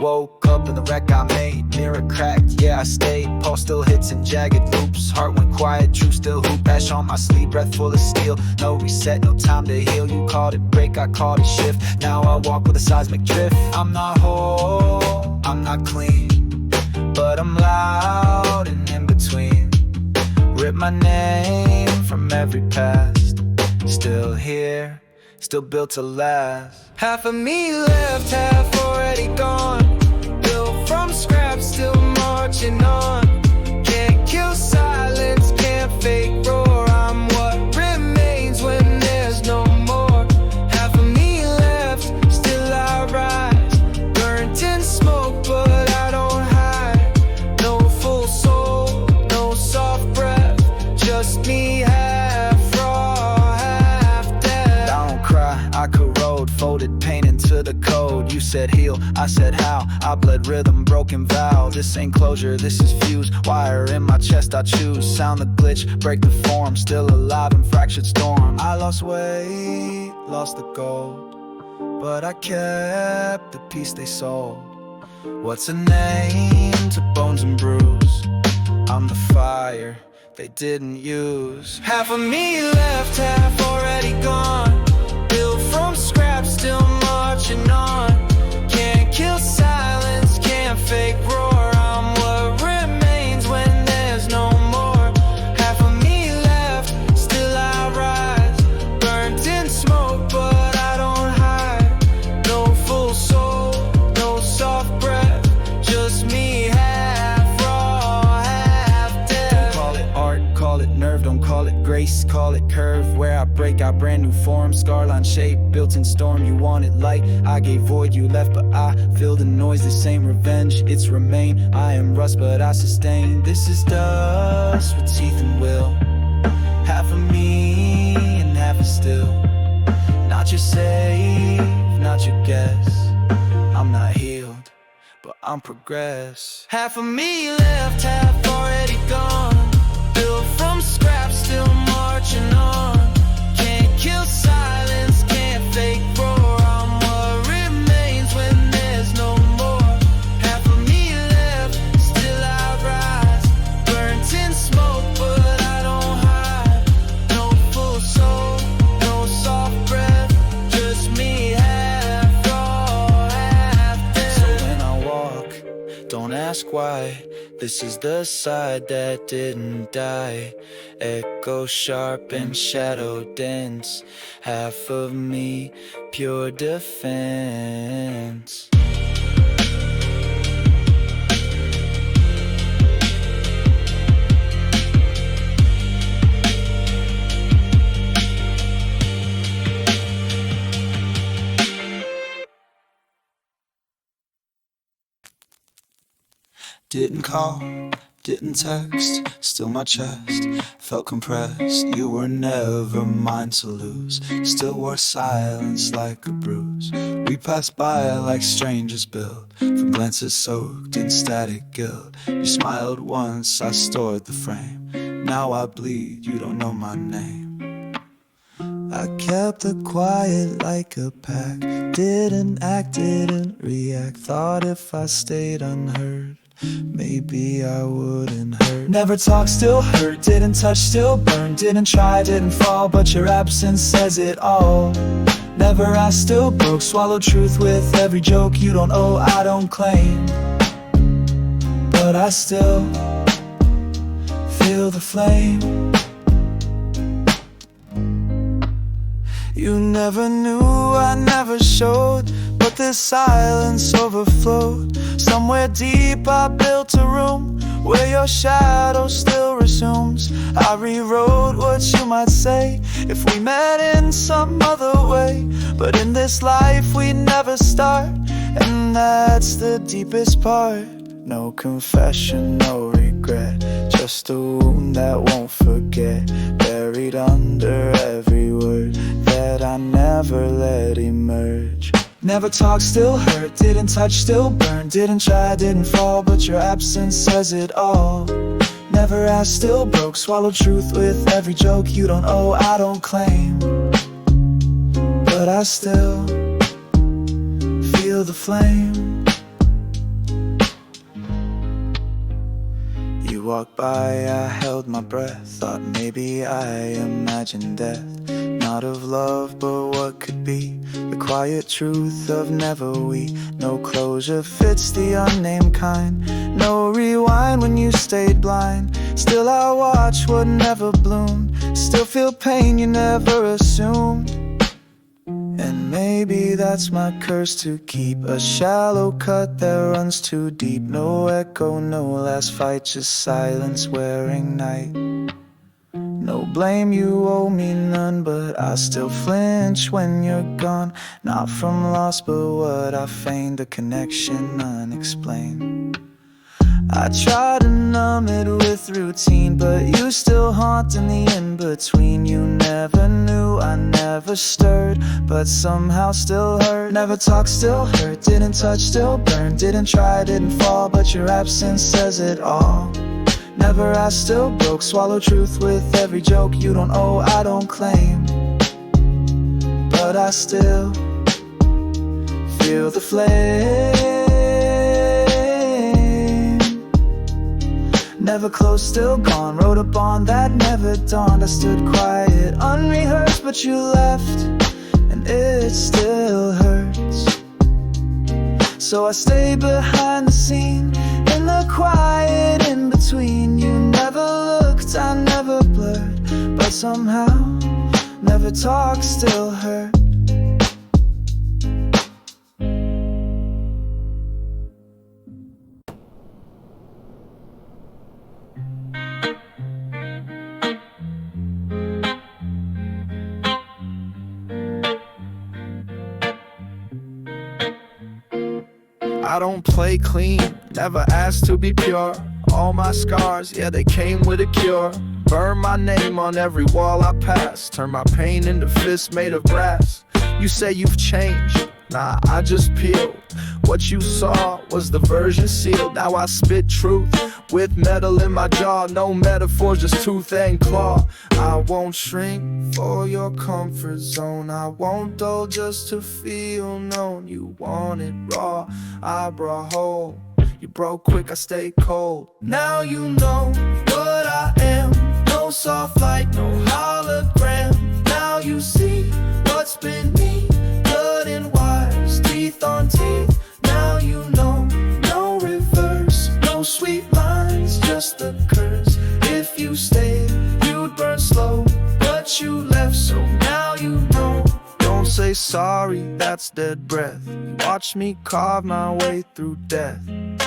Woke up in the wreck I made, mirror cracked, yeah I stayed. Pulse still hits in jagged loops, heart went quiet, true still hoop. Ash on my sleeve, breath full of steel. No reset, no time to heal. You called it break, I called it shift. Now I walk with a seismic drift. I'm not whole, I'm not clean, but I'm loud and in between. Rip my name from every past. Still here, still built to last. Half of me left, half already gone. Built from scraps, still marching on. Can't kill silence, can't fake roar. I'm what remains when there's no more. Half of me left, still I rise. Burnt in smoke, but I don't hide. No full soul, no soft breath. Just me, half raw, half dead. I don't cry, I corrode. Folded pain into the code. You said heal, I said how. I bled rhythm, broken vow. This ain't closure, this is fuse. Wire in my chest, I choose. Sound the glitch, break the form. Still alive in fractured storm. I lost weight, lost the gold, but I kept the piece they sold. What's a name to bones and bruise? I'm the fire they didn't use. Half of me left, half already gone. Built from scraps, still marching on. Can't kill silence, can't fake roar. I'm what remains when there's no more. Half of me left, still I rise. Burnt in smoke, but I don't hide. No full soul, no soft breath. Just me, half raw, half dead. Don't call it art, call it nerve. Don't call it grace, call it curve. Where I break out brand new form. Scarline shape, built in storm. You wanted light, I gave void. You left, but I feel the noise. This ain't revenge, it's remain. I am rust, but I sustain. This is dust with teeth and will. Half of me and half is still. Not your save, not your guess. I'm not healed, but I'm progress. Half of me left, half already gone. Built from scraps, still marching on. Can't kill silence, can't fake roar. I'm what remains when there's no more. Half of me left, still I rise. Burnt in smoke, but I don't hide. No full soul, no soft breath. Just me, half raw, half dead. So when I walk, don't ask why. This is the side that didn't die. Echo sharp and shadow dense. Half of me, pure defense. Didn't call, didn't text, still my chest felt compressed. You were never mine to lose, still wore silence like a bruise. We passed by like strangers built, from glances soaked in static guilt. You smiled once, I stored the frame. Now I bleed, you don't know my name. I kept it quiet like a pack. Didn't act, didn't react. Thought if I stayed unheard, maybe I wouldn't hurt. Never talked, still hurt. Didn't touch, still burned. Didn't try, didn't fall, but your absence says it all. Never asked, still broke. Swallow truth with every joke. You don't owe, I don't claim, but I still feel the flame. You never knew, I never showed, but this silence overflowed. Somewhere deep I built a room where your shadow still resumes. I rewrote what you might say if we met in some other way, but in this life we never start, and that's the deepest part. No confession, no regret, just a wound that won't forget, buried under every word that I never let emerge. Never talked, still hurt. Didn't touch, still burned. Didn't try, didn't fall, but your absence says it all. Never asked, still broke. Swallow truth with every joke. You don't owe, I don't claim, but I still feel the flame. you walked by, I held my breath. Thought maybe I imagined death. Not of love, but what could be. The quiet truth of never we. No closure fits the unnamed kind. No rewind when you stayed blind. Still I watch what never bloomed. Still feel pain you never assumed. And maybe that's my curse, to keep a shallow cut that runs too deep. No echo, no last fight, just silence wearing night. No blame, you owe me none, but I still flinch when you're gone. Not from loss, but what I feigned, a connection unexplained. I try to numb it with routine, but you still haunt in the in-between. You never knew, I never stirred, but somehow still hurt. Never talked, still hurt, didn't touch, still burned. Didn't try, didn't fall, but your absence says it all. Never asked, still broke, swallow truth with every joke. You don't owe, I don't claim, but I still feel the flame. Never close, still gone, wrote a bond that never dawned. I stood quiet, unrehearsed, but you left, and it still hurts. So I stay behind the scene, in the quiet in between. You never looked, I never blurred, but somehow never talked, still hurt. I don't play clean, never asked to be pure. All my scars, yeah, they came with a cure. Burn my name on every wall I pass. Turn my pain into fists made of brass. You say you've changed, nah, I just peeled. What you saw was the version sealed. Now I spit truth with metal in my jaw. No metaphors, just tooth and claw. I won't shrink for your comfort zone. I won't dull just to feel known. You want it raw, I brought whole. You broke quick, I stayed cold. Now you know what I am. No soft light, no hologram. Now you see what's been me. Blood and wires, teeth on teeth. Now you know, no reverse, no sweet lines, just the curse. If you stayed, you'd burn slow, but you left, so now you know. Don't say sorry, that's dead breath. You watched me carve my way through death.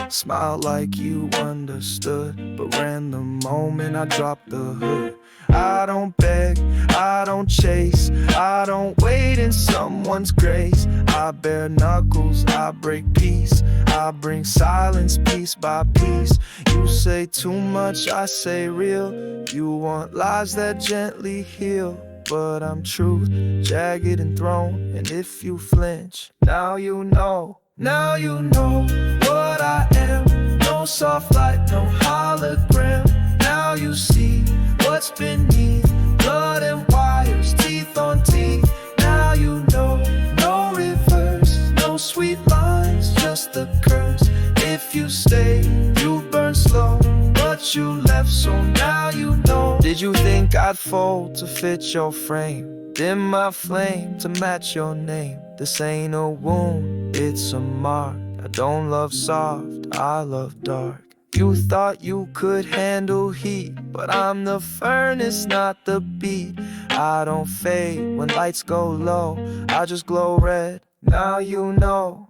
Smiled like you understood, but ran the moment I dropped the hood. I don't beg, I don't chase, I don't wait in someone's grace. I bare knuckles, I break peace, I bring silence piece by piece. You say too much, I say real. You want lies that gently heal, but I'm truth, jagged and thrown. And if you flinch, now you know. Now you know what I am. No soft light, no hologram. Now you see what's beneath. Blood and wires, teeth on teeth. Now you know, no reverse, no sweet lines, just the curse. If you stay, you burn slow, but you left, so now you know. Did you think I'd fold to fit your frame? Dim my flame to match your name. This ain't a wound, it's a mark. I don't love soft, I love dark. You thought you could handle heat, but I'm the furnace, not the beat. I don't fade when lights go low, I just glow red. Now you know.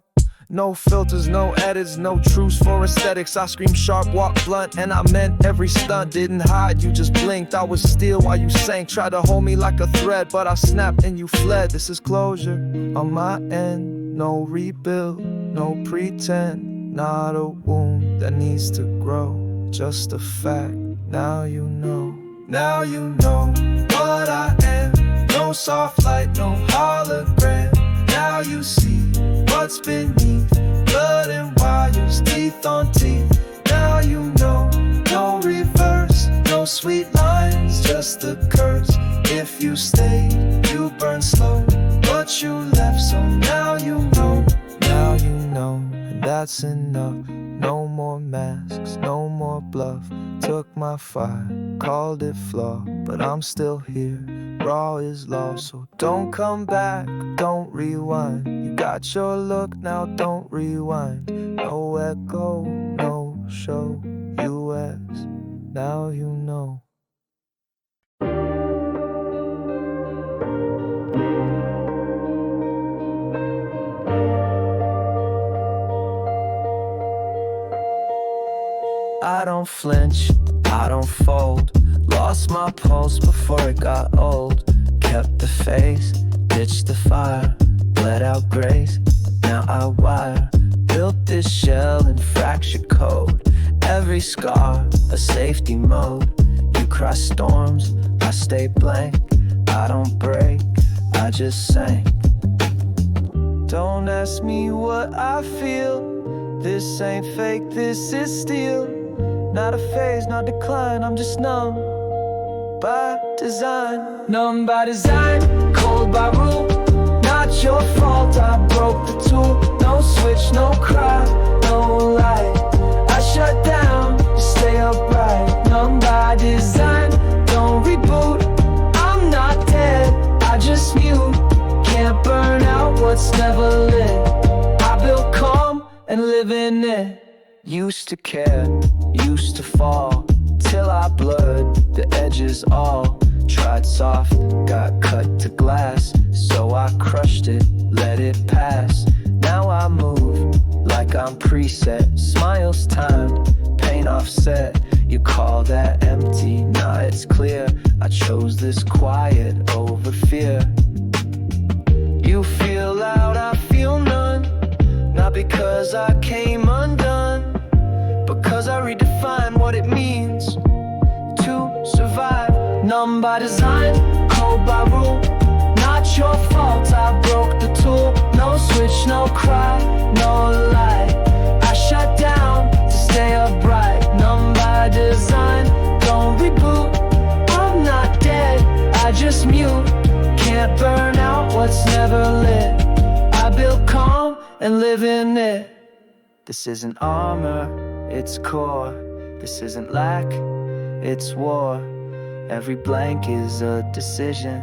No filters, no edits, no truce for aesthetics. I scream sharp, walk blunt, and I meant every stunt. Didn't hide, you just blinked. I was still while you sank. Tried to hold me like a thread, but I snapped and you fled. This is closure on my end. No rebuild, no pretend. Not a wound that needs to grow, just a fact. Now you know. Now you know what I am. No soft light, no hologram. Now you see what's beneath. Blood and wires, teeth on teeth. Now you know, no reverse, no sweet lines, just the curse. If you stayed, you burn slow, but you left, so now you know. Now you know, and that's enough. No more masks, no more bluff, took my fire, called it flaw, but I'm still here, raw is law. So don't come back, don't rewind. You got your look, now don't rewind. No echo, no show, US, now you know. I don't flinch, I don't fold. Lost my pulse before it got old. Kept the face, ditched the fire, bled out grace, now I wire. Built this shell in fractured code. Every scar, a safety mode. You cross storms, I stay blank. I don't break, I just sank. Don't ask me what I feel. This ain't fake, this is steel. Not a phase, not decline, I'm just numb by design. Numb by design, cold by rule. Not your fault, I broke the tool. No switch, no cry, no light. I shut down to stay upright. Numb by design, don't reboot. I'm not dead, I just mute. Can't burn out what's never lit. I built calm and live in it. Used to care, used to fall, till I blurred the edges all. Tried soft, got cut to glass, so I crushed it, let it pass. Now I move like I'm preset, smiles timed, pain offset. You call that empty, nah it's clear. I chose this quiet over fear. You feel loud, I feel none. Not because I came undone, because I redefine what it means to survive. Numb by design, cold by rule. Not your fault, I broke the tool. No switch, no cry, no light. I shut down to stay upright. Numb by design, don't reboot. I'm not dead, I just mute. Can't burn out what's never lit. I build calm and live in it. This isn't armor, it's core. This isn't lack, it's war. Every blank is a decision,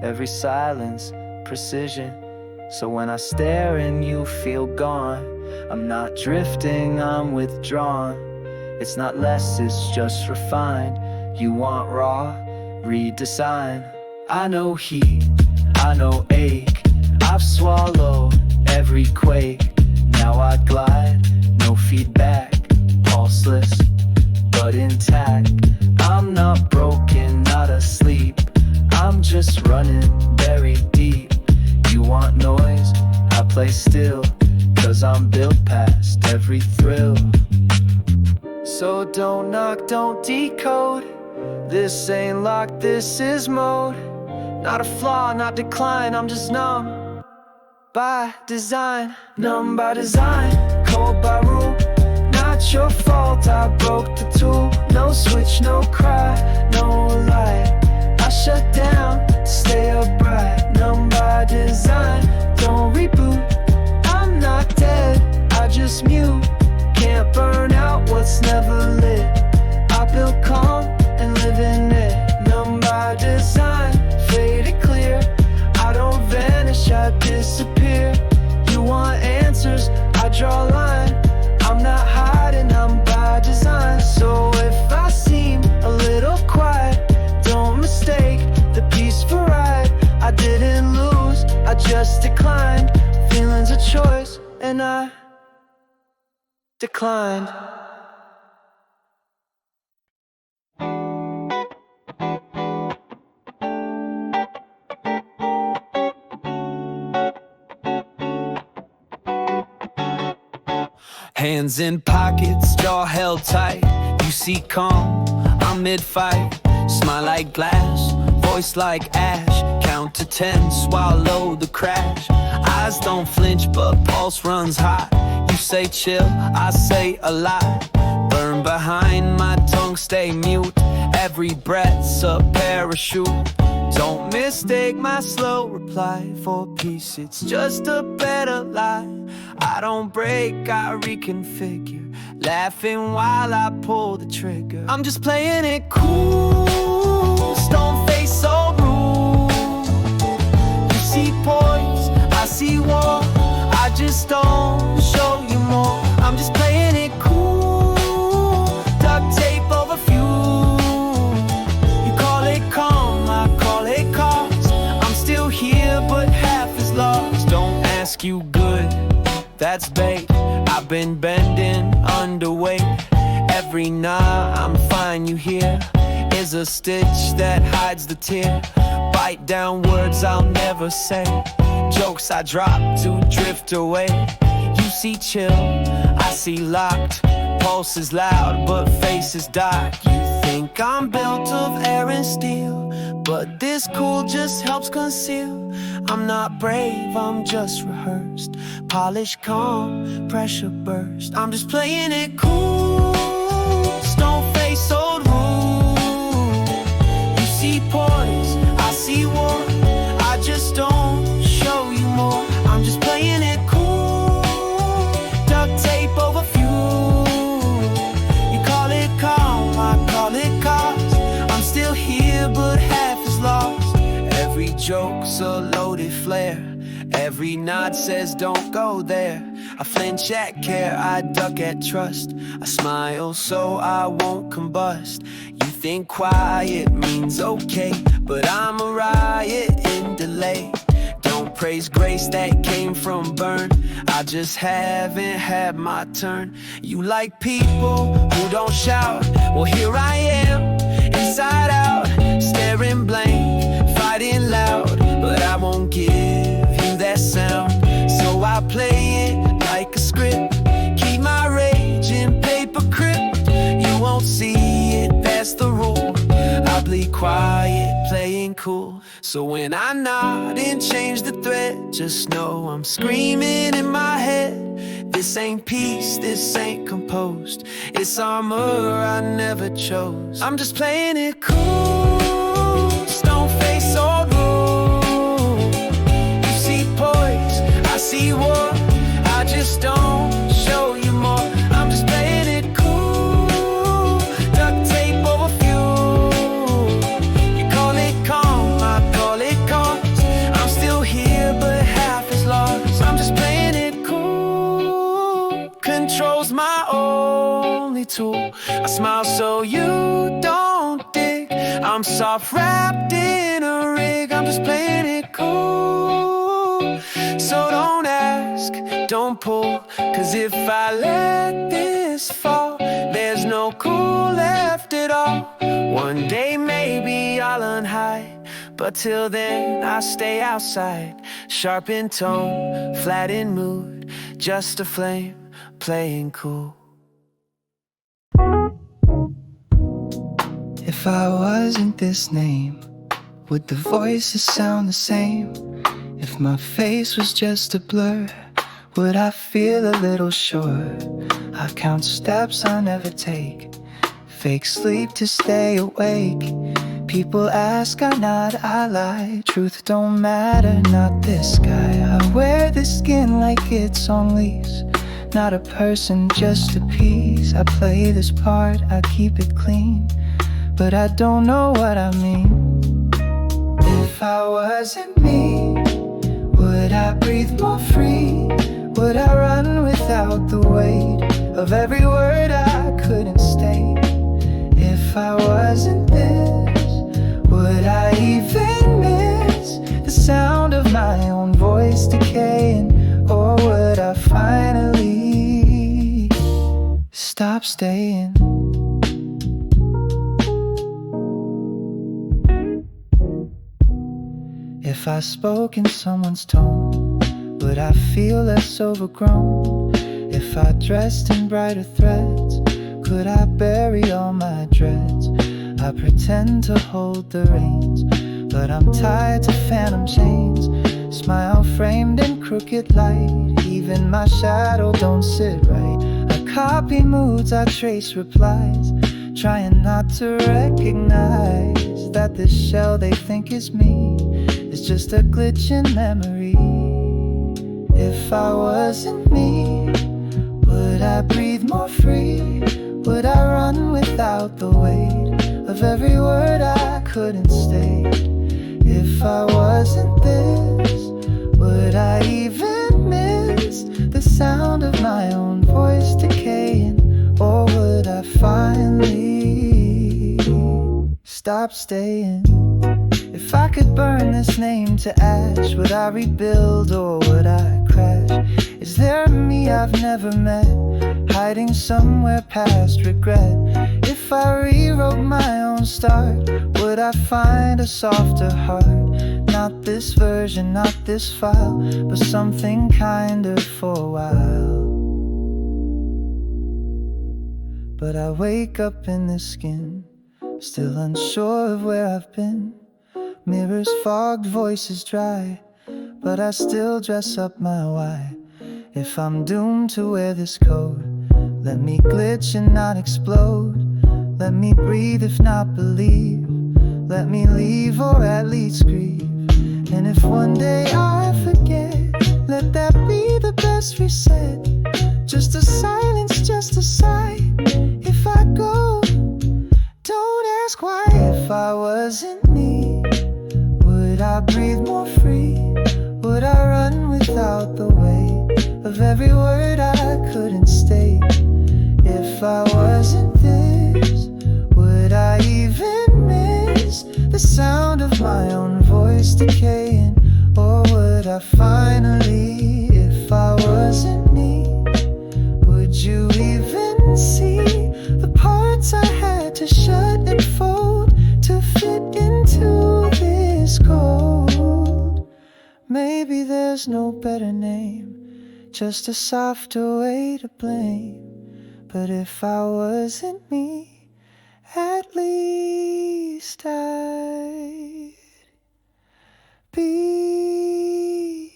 every silence, precision. So when I stare and you feel gone, I'm not drifting, I'm withdrawn. It's not less, it's just refined. You want raw, redesign. I know heat, I know ache. I've swallowed every quake. Now I glide, no feedback, pulseless, but intact. I'm not broken, not asleep. I'm just running very deep. You want noise, I play still, 'cause I'm built past every thrill. So don't knock, don't decode. This ain't locked, this is mode. Not a flaw, not decline, I'm just numb by design. Numb by design, cold by rule. Not your fault, I broke the tool. No switch, no cry, no light. I shut down to stay upright. Numb by design, don't reboot. I'm not dead, I just mute. Can't burn out what's never lit. I build calm and live in it. Numb by design, faded clear. I don't vanish, I disappear. You want answers, I draw a line. I'm not hiding, I'm by design. So if I seem a little quiet, don't mistake the peaceful ride. I didn't lose, I just declined. Feelings a choice, and I declined. Hands in pockets, jaw held tight. You see calm, I'm mid-fight. Smile like glass, voice like ash. Count to 10, swallow the crash. Eyes don't flinch, but pulse runs high. You say chill, I say a lie. Burn behind, my tongue stay mute. Every breath's a parachute. Don't mistake my slow reply for peace, it's just a better lie. I don't break, I reconfigure. laughing while I pull the trigger. I'm just playing it cool, stone face so rude. You see poise, I see war, I just don't show you more. I'm just playing it cool, duct tape over fuel. You call it calm, I call it cause. I'm still here but half is lost. Don't ask, you good, that's bait. I've been bending underweight. Every night I'm fine, you hear, is a stitch that hides the tear. Bite down words I'll never say, jokes I drop to drift away. You see chill, I see locked, pulse is loud but face is dark. You think I'm built of air and steel, but this cool just helps conceal. I'm not brave, I'm just rehearsed, polished, calm, pressure burst. I'm just playing it cool, stone face, old rude. You see poise, I see war, I just don't show you more. I'm just playing it cool, duct tape over fuel. You call it calm, I call it cause. I'm still here but half is lost. Every joke's a loaded flare, every nod says don't go there. I flinch at care, I duck at trust, I smile so I won't combust. You think quiet means okay, but I'm a riot in delay. Don't praise grace that came from burn, I just haven't had my turn. You like people who don't shout, well here I am, inside out, staring blank, fighting loud, but I won't give you that sound. So I play it like a script, keep my rage in paper crypt. You won't see it, that's the rule. I'll be quiet, playing cool. So when I nod and change the thread, just know I'm screaming in my head. This ain't peace, this ain't composed, it's armor I never chose. I'm just playing it cool, stone face old rude. You see poise, I see war, I just don't show you more. I'm just playing it cool, duct tape over fuel. You call it calm, I call it cause. I'm still here but half is lost. I'm just playing it cool, control's my only tool. I smile so you don't dig, I'm soft wrapped in a rig. I'm just playing it cool, so don't ask, don't pull, cause if I let this fall, there's no cool left at all. One day maybe I'll unhide, but till then I stay outside. Sharp in tone, flat in mood, just a flame, playing cool. If I wasn't this name, would the voices sound the same? If my face was just a blur, would I feel a little sure? I count steps I never take, fake sleep to stay awake. People ask, I nod, I lie. Truth don't matter, not this guy. I wear the skin like it's on lease, not a person, just a piece. I play this part, I keep it clean, but I don't know what I mean. If I wasn't me, would I breathe more free? Would I run without the weight of every word I couldn't state? If I wasn't this, would I even miss the sound of my own voice decaying? Or would I finally stop staying? If I spoke in someone's tone, would I feel less overgrown? If I dressed in brighter threads, could I bury all my dreads? I pretend to hold the reins, but I'm tied to phantom chains. Smile framed in crooked light, even my shadow don't sit right. I copy moods, I trace replies, trying not to recognize that this shell they think is me is just a glitch in memory. If I wasn't me, would I breathe more free? Would I run without the weight of every word I couldn't state? If I wasn't this, would I even miss the sound of my own voice decaying? Or would I finally stop staying? If I could burn this name to ash, would I rebuild or would I crash? Is there a me I've never met, hiding somewhere past regret? If I rewrote my own start, would I find a softer heart? Not this version, not this file, but something kinder for a while. But I wake up in this skin, still unsure of where I've been. Mirrors fogged, voices dry, but I still dress up my why. If I'm doomed to wear this coat, let me glitch and not explode. Let me breathe if not believe. Let me leave or at least grieve. And if one day I forget, let that be the best reset. Just a silence, just a sigh. If I go, don't ask why. If I wasn't me, would I breathe more free? Would I run without the weight of every word I couldn't state? If I wasn't this, would I even miss the sound of my own voice decaying? Or would I finally, if I wasn't me, would you even see the parts I had to shut and fold to fit into this cold? Maybe there's no better name, just a softer way to blame. But if I wasn't me, at least I'd be.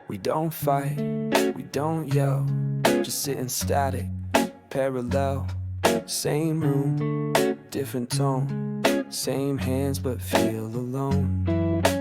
We don't fight, we don't yell, just sitting static, parallel. Same room, different tone, same hands but feel alone.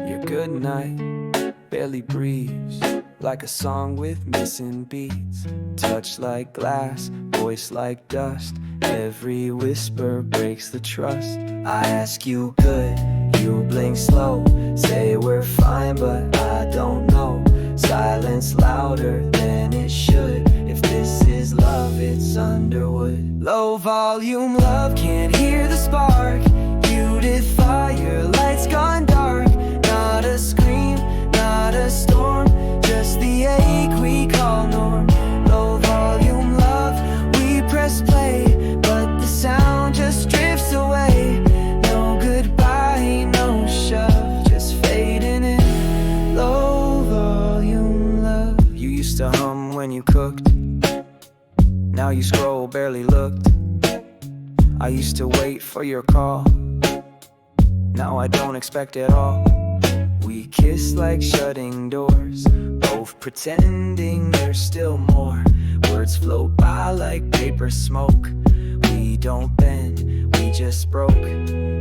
Your good night barely breathes, like a song with missing beats. Touch like glass, voice like dust, every whisper breaks the trust. I ask you good, you blink slow, say we're fine but I don't know. Silence louder than it should. If this is love, it's Underwood. Low volume love, can't hear the spark. Muted fire, lights gone dark. Not a scream, not a storm, just the ache we call norm. Low volume love, we press play, but the sound just drifts away. No goodbye, no shove, just fading in. Low volume love. You used to hum when you cooked, now you scroll, barely looked. I used to wait for your call, now I don't expect it all. We kiss like shutting doors, both pretending there's still more. Words float by like paper smoke. We don't bend, we just broke.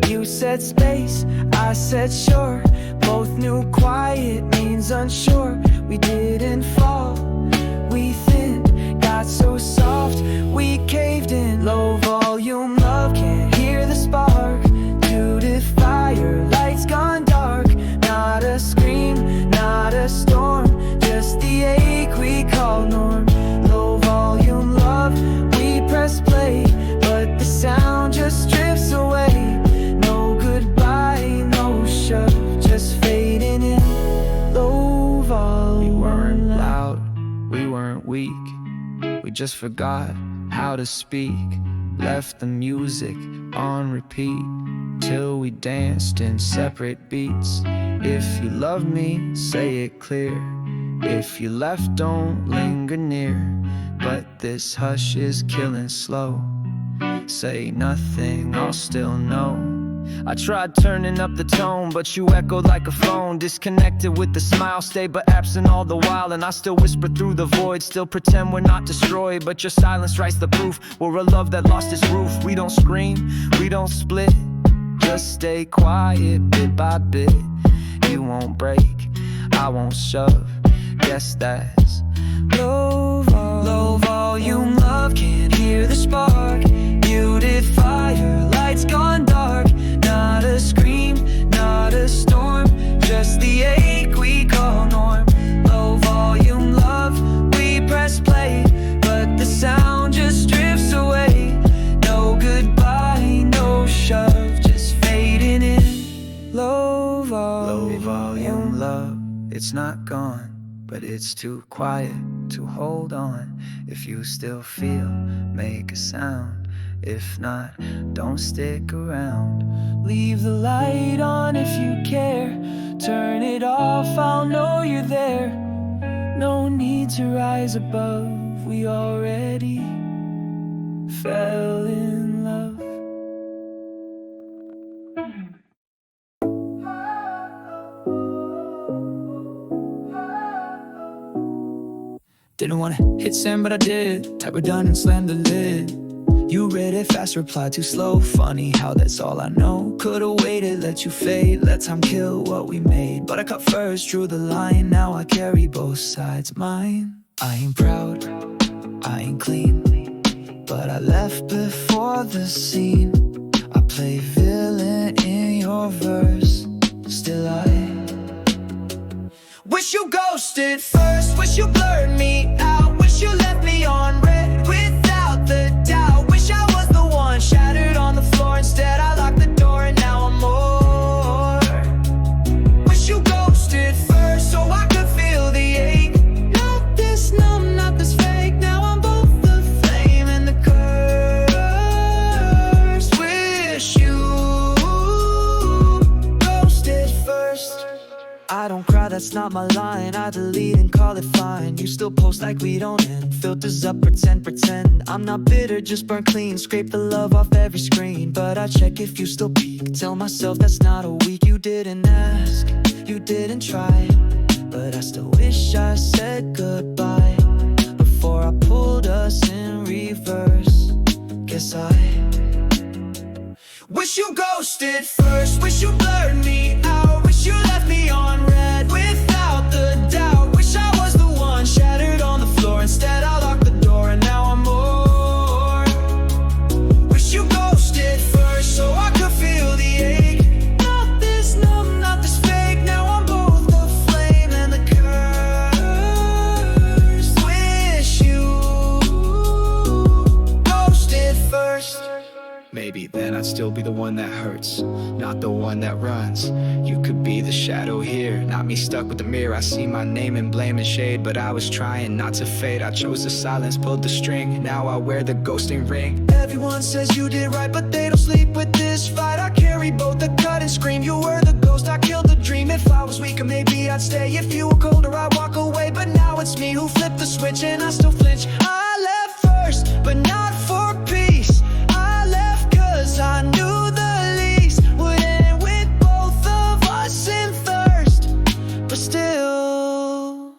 You said space, I said sure. Both knew quiet means unsure. We didn't fall, we thinned, got so soft, we caved in. Low volume love, can't hear the spark. Muted fire, lights gone dark. Not a scream, not a storm, just the ache we call norm. Low volume love, we press play, but the sound just drifts away. No goodbye, no shove, just fading in. Low volume. We weren't loud, we weren't weak, we just forgot how to speak. Left the music on repeat till we danced in separate beats. If you love me, say it clear. If you left, don't linger near. But this hush is killing slow. Say nothing, I'll still know. I tried turning up the tone, but you echoed like a phone. Disconnected with the smile, stay but absent all the while. And I still whisper through the void, still pretend we're not destroyed. But your silence writes the proof, we're a love that lost its roof. We don't scream, we don't split, just stay quiet bit by bit. You won't break, I won't shove, guess that's low volume love. Can't hear the spark, muted fire, lights gone dark. Not a scream, not a storm, just the ache we call norm. Low volume love, we press play, but the sound just drifts away. No goodbye, no shove, just fading in. Low volume love, it's not gone, but it's too quiet to hold on. If you still feel, make a sound. If not, don't stick around. Leave the light on if you care. Turn it off, I'll know you're there. No need to rise above, we already fell in love. Didn't wanna hit send, but I did. Type done and slammed the lid. You read it fast, replied too slow. Funny how that's all I know. Could've waited, let you fade, let time kill what we made. But I cut first, drew the line. Now I carry both sides mine. I ain't proud, I ain't clean, but I left before the scene. I play villain in your verse. Still I wish you ghosted first, wish you blurred me out, wish you left me on red without the doubt. Wish I was the one shattered on the floor, instead I locked the door and now I'm more. Wish you ghosted first so I could feel the ache. Not this numb, not this fake, now I'm both the flame and the curse. Wish you ghosted first. I don't cry, that's not my line. I delete and call it fine. You still post like we don't end. Filters up, pretend. I'm not bitter, just burn clean. Scrape the love off every screen, but I check if you still peek. Tell myself that's not a week. You didn't ask, you didn't try, but I still wish I said goodbye before I pulled us in reverse. Guess I wish you ghosted first, wish you blurred me out, wish you left me on red without the doubt. Wish I was the one shattered on the floor, instead I locked the door and now I'm more. Wish you ghosted first so I could feel the ache. Not this numb, not this fake, now I'm both the flame and the curse. Wish you ghosted first. Maybe then I'd still be the one that hurts, not the one that runs. You could be the shadow here, not me stuck with the mirror. I see my name in blame and shade, but I was trying not to fade. I chose the silence, pulled the string, now I wear the ghosting ring. Everyone says you did right, but they don't sleep with this fight. I carry both the cut and scream. You were the ghost, I killed the dream. If I was weaker, maybe I'd stay. If you were colder, I'd walk away. But now it's me who flipped the switch and I still flinch. I left first, but not for peace. I knew the lease would end with both of us in thirst, but still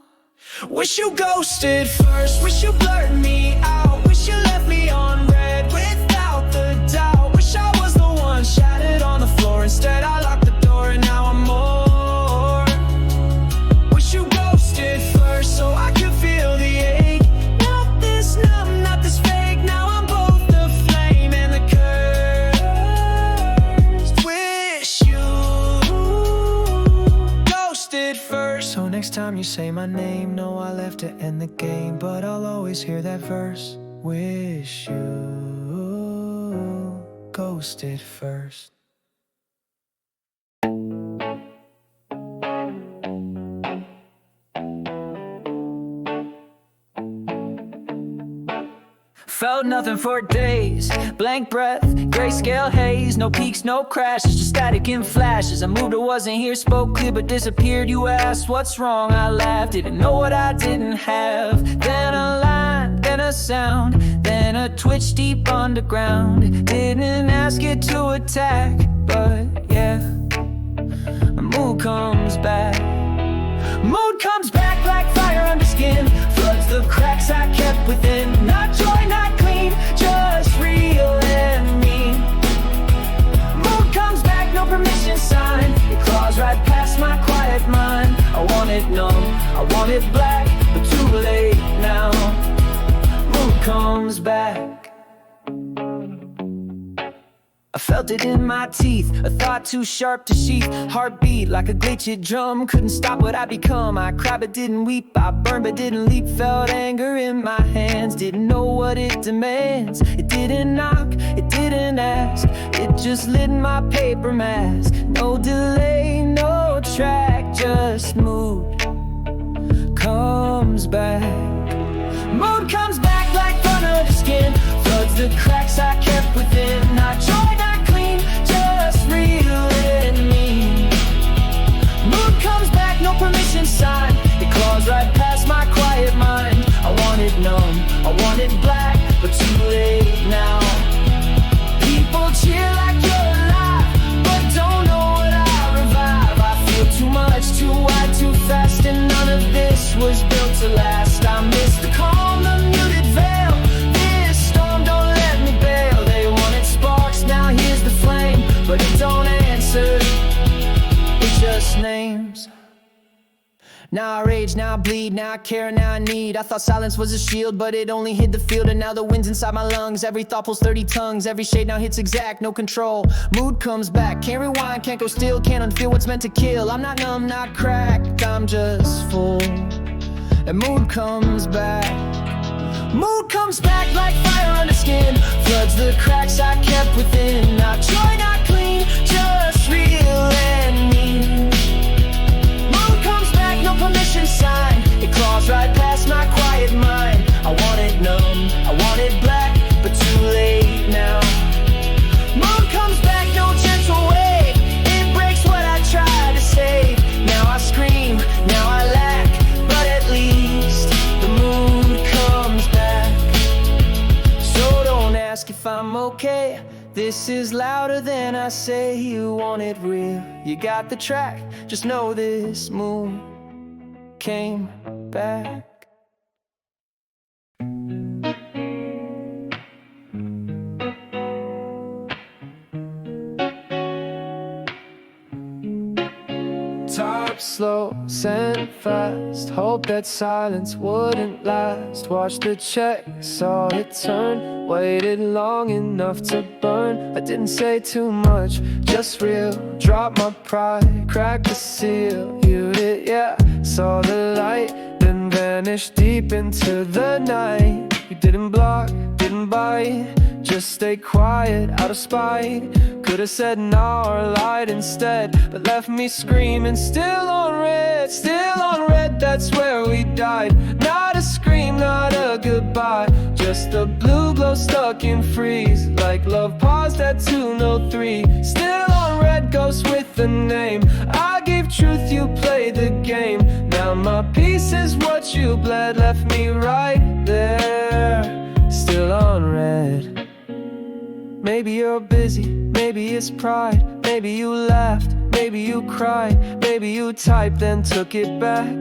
wish you ghosted first, wish you blurred me out, wish you left me on red without the doubt. Wish I was the one shattered on the floor, instead I locked the door and now I'm more. Wish you ghosted first so I could feel the ache. Not this numb, not this fake, now I'm both the flame and the curse. So next time you say my name, know I left to end the game, but I'll always hear that verse. Wish you ghosted first. Felt nothing for days, blank breath, grayscale haze. No peaks, no crashes, just static in flashes. I moved, I wasn't here, spoke clear but disappeared. You asked what's wrong, I laughed, didn't know what I didn't have. Then a line, then a sound, then a twitch deep underground. Didn't ask it to attack, but yeah, the mood comes back. Mood comes back like fire under skin, floods the cracks I kept within. Not joy, not clean, just real and mean. Mood comes back, no permission sign. It claws right past my quiet mind. I want it numb, I want it black, but too late now. Mood comes back. I felt it in my teeth, a thought too sharp to sheath. Heartbeat like a glitched drum, couldn't stop what I become. I cried but didn't weep, I burned but didn't leap. Felt anger in my hands, didn't know what it demands. It didn't knock, it didn't ask, it just lit my paper mask. No delay, no track, just mood comes back. Mood comes back like fun under skin, floods the cracks I kept within. Not joy, not clean, just real and mean. Mood comes back, no permission sign. It claws right past my quiet mind. I want it numb, I want it black, but too late now. People cheer like you're alive, but don't know what I revive. I feel too much, too wide, too fast, and none of this was built to last. I miss the calm, the muted veil. This storm don't let me bail. They wanted sparks, now here's the flame, but it don't answer, it just names. Now I rage, now I bleed, now I care, now I need. I thought silence was a shield, but it only hid the field. And now the wind's inside my lungs, every thought pulls 30 tongues. Every shade now hits exact, no control. Mood comes back, can't rewind, can't go still. Can't unfeel what's meant to kill. I'm not numb, not cracked, I'm just full. And mood comes back. Mood comes back like fire under skin, floods the cracks I kept within. Not joy, not clean, just real and mean. Mood comes back, no permission sign. It claws right past my quiet mind. I want it numb, I want it black, but too late now. Mood comes back, no gentle way. It breaks what I tried to save. Now I scream, now I lack, but at least the mood comes back. So don't ask if I'm okay, this is louder than I say. You want it real, you got the track, just know this mood came back. Top slow, sent fast, hope that silence wouldn't last. Watched the check, saw it turn, waited long enough to burn. I didn't say too much, just real, dropped my pride, cracked the seal. You did, yeah, saw the light, then vanished deep into the night. You didn't block, didn't bite, just stay quiet out of spite. Could've said no or lied instead, but left me screaming. Still on red, that's where we died. Not a scream, not a goodbye, just a blue glow stuck in freeze, like love paused at 2:03. Still on red, ghost with the name. I gave truth, you played the game. Now my peace is what you bled, left me right there. Still on red. Maybe you're busy, maybe it's pride. Maybe you laughed, maybe you cried. Maybe you typed then took it back.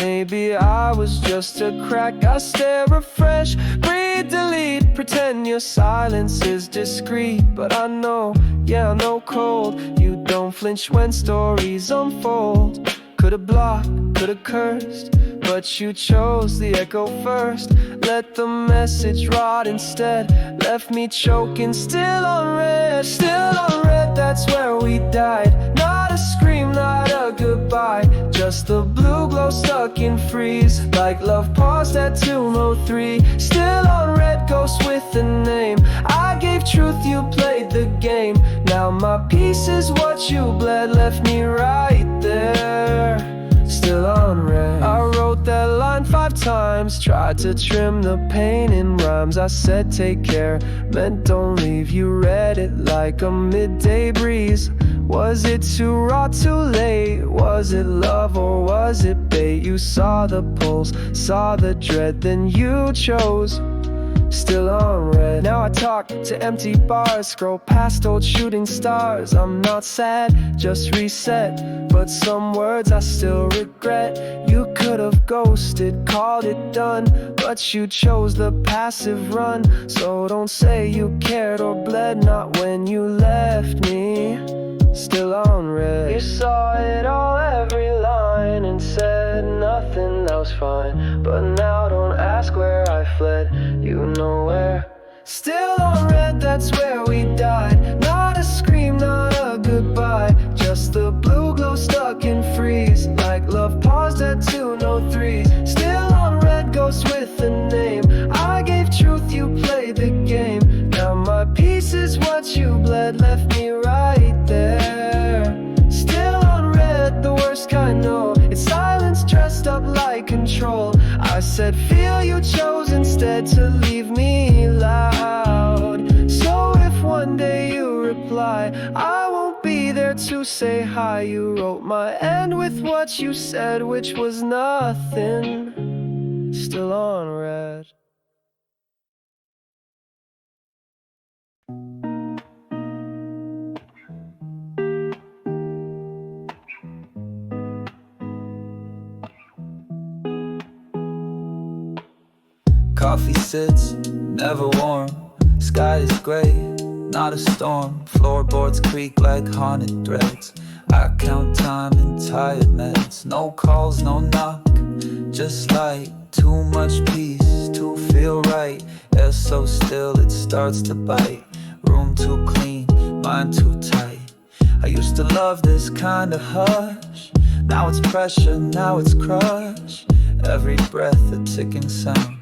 Maybe I was just a crack. I stare afresh, breathe, delete, pretend your silence is discreet. But I know, yeah I know cold, you don't flinch when stories unfold. Could've blocked, could've cursed, but you chose the echo first. Let the message rot instead, left me choking. Still on red, that's where we died. Not a scream, not a goodbye, just the blue glow stuck in freeze, like love paused at 2:03. Still on red, ghost with a name. I gave truth, you played the game. Now my peace is what you bled, left me right there. Still on red. I wrote that line 5 times, tried to trim the pain in rhymes. I said take care, meant don't leave. You read it like a midday breeze. Was it too raw, too late? Was it love or was it bait? You saw the pulse, saw the dread, then you chose. Still on red. I talk to empty bars, scroll past old shooting stars. I'm not sad, just reset, but some words I still regret. You could have ghosted, called it done, but you chose the passive run. So don't say you cared or bled, not when you left me still on red. You saw it all, every line, and said nothing, that was fine. But now don't ask where I fled, you know where. Still on red, that's where we died. Not a scream, not a goodbye, just the blue glow stuck in freeze, like love paused at 2:03. Still on red, ghost with a name. I gave truth, you played the game. Now my piece is what you bled, left me right there. Still on red, the worst kind, no. It's silence dressed up like control. I said feel, you chose instead to leave me loud. So if one day you reply, I won't be there to say hi. You wrote my end with what you said, which was nothing. Still on red. Coffee sits, never warm. Sky is gray, not a storm. Floorboards creak like haunted threads. I count time in tired meds. No calls, no knock, just light. Too much peace to feel right. Air so still it starts to bite. Room too clean, mind too tight. I used to love this kind of hush. Now it's pressure, now it's crush. Every breath a ticking sound.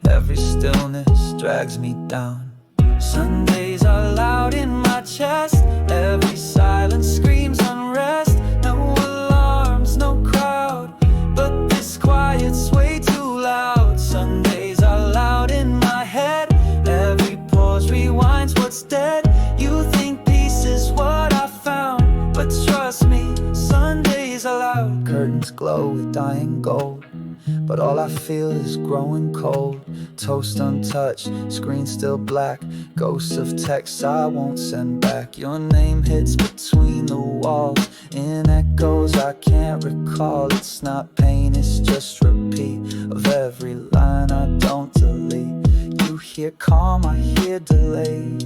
Every stillness drags me down. Sundays are loud in my chest. Every silence screams unrest. No alarms, no crowd, but this quiet's way too loud. Sundays are loud in my head. Every pause rewinds what's dead. You think peace is what I found, but trust me, Sundays are loud. Curtains glow with dying gold, but all I feel is growing cold. Toast untouched, screen still black. Ghosts of texts I won't send back. Your name hits between the walls in echoes I can't recall. It's not pain, it's just repeat of every line I don't delete. You hear calm, I hear delay.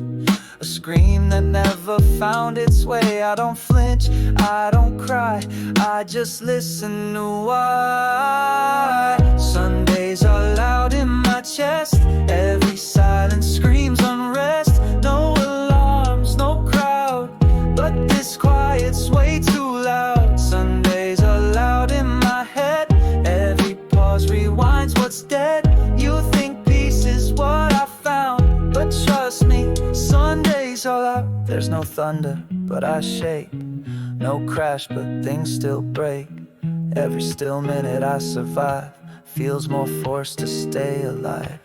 A scream that never found its way. I don't flinch, I don't cry, I just listen to why. Sundays are loud in my chest. Every silence screams unrest. No alarms, no crowd, but this quiet's way too loud. Sundays are loud in my head. Every pause rewinds what's dead. You think peace is what I found, but trust me, Sundays are loud. There's no thunder, but I shake. No crash, but things still break. Every still minute I survive feels more forced to stay alive.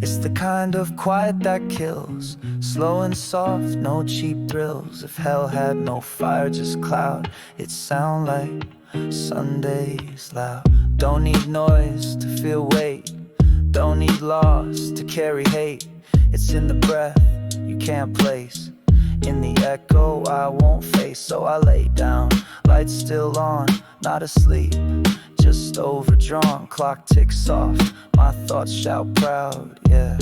It's the kind of quiet that kills, slow and soft, no cheap thrills. If hell had no fire, just cloud, it'd sound like Sundays loud. Don't need noise to feel weight, don't need loss to carry hate. It's in the breath you can't place, in the echo I won't face. So I lay down, lights still on, not asleep, just overdrawn. Clock ticks off, my thoughts shout proud, yeah.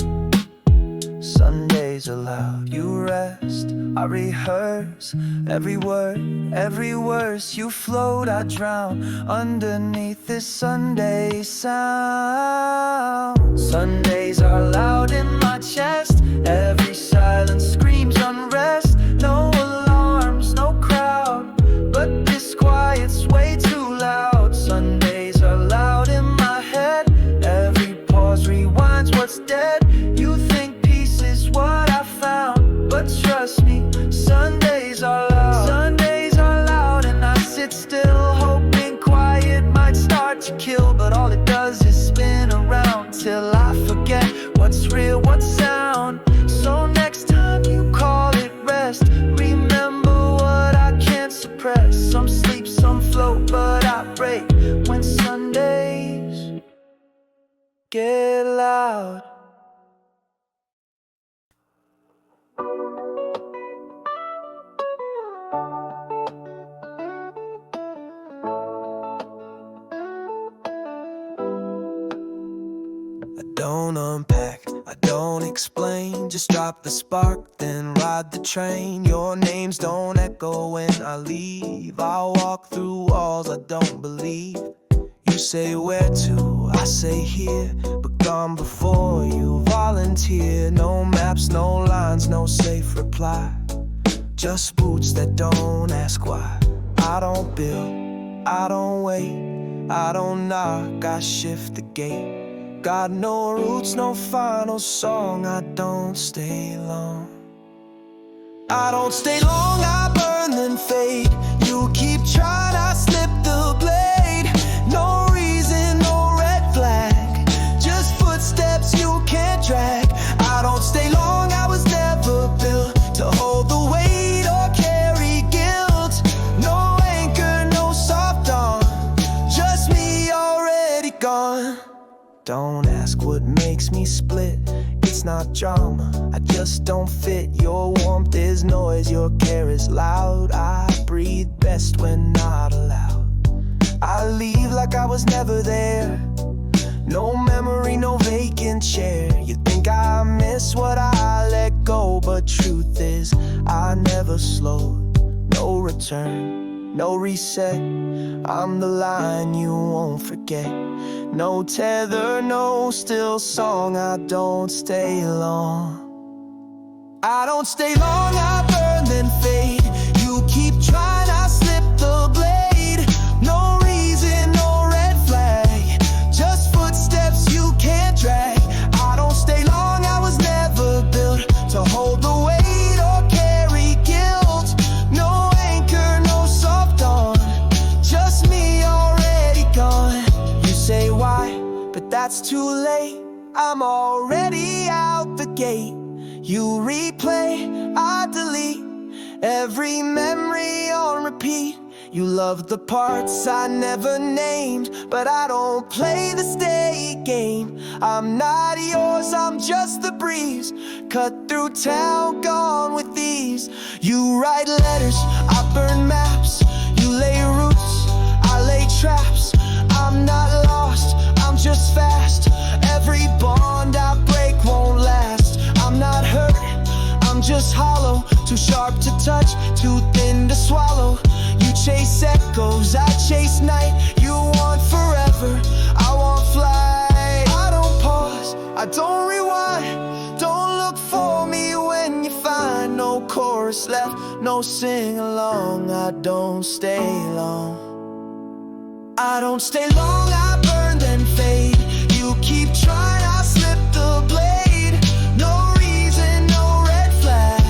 Sundays are loud. You rest, I rehearse every word, every verse. You float, I drown underneath this Sunday sound. Sundays are loud in my chest. Every silence screams unrest. No alarms, no crowd, but this quiet's way too loud. Sundays are loud in my head. Every pause rewinds what's dead. You think peace is what I found, but trust me, Sundays are loud. Sundays are loud and I sit still, hoping quiet might start to kill. But all it does is spin around till I forget what's real, what's sound. So next time you call it rest, remember what I can't suppress. Some sleep, some float, but I break when Sundays get loud. don't explain, just drop the spark, then ride the train. Your names don't echo when I leave. I'll walk through walls I don't believe. You say where to, I say here, but gone before you volunteer. No maps, no lines, no safe reply, just boots that don't ask why. I don't build, I don't wait, I don't knock, I shift the gate. Got no roots, no final song, I don't stay long. I don't stay long, I burn then fade. You keep trying, I slip the blade. No reason, no red flag, just footsteps you can't drag. I don't stay long, I was never built to hold the weight or carry guilt. No anchor, no soft dawn, just me already gone. Don't ask what makes me split, it's not drama, I just don't fit. Your warmth is noise, your care is loud. I breathe best when not allowed. I leave like I was never there. No memory, no vacant chair. You think I miss what I let go, but truth is I never slowed. No return, no reset, I'm the line you won't forget. No tether, no still song, I don't stay long. I don't stay long, I burn then fade. You keep trying, I slip the blade. No reason, no red flag, just footsteps you can't drag. I don't stay long, I was never built to hold the weight or carry guilt. No anchor, no soft dawn, just me already gone. You say why, but that's too late, I'm already out the gate. You replay, I delete every memory on repeat. You love the parts I never named, but I don't play the stay game. I'm not yours, I'm just the breeze. Cut through town, gone with ease. You write letters, I burn maps. You lay roots, I lay traps. I'm not lost, I'm just fast. Every bond I break won't last. I'm not hurt, I'm just hollow. Too sharp to touch, too thin to swallow. You chase echoes, I chase night. You want forever, I want flight. I don't pause, I don't rewind. Don't look for me when you find no chorus left, no sing along. I don't stay long. I don't stay long, I burn then fade. You keep trying, I slip the blade. No reason, no red flag,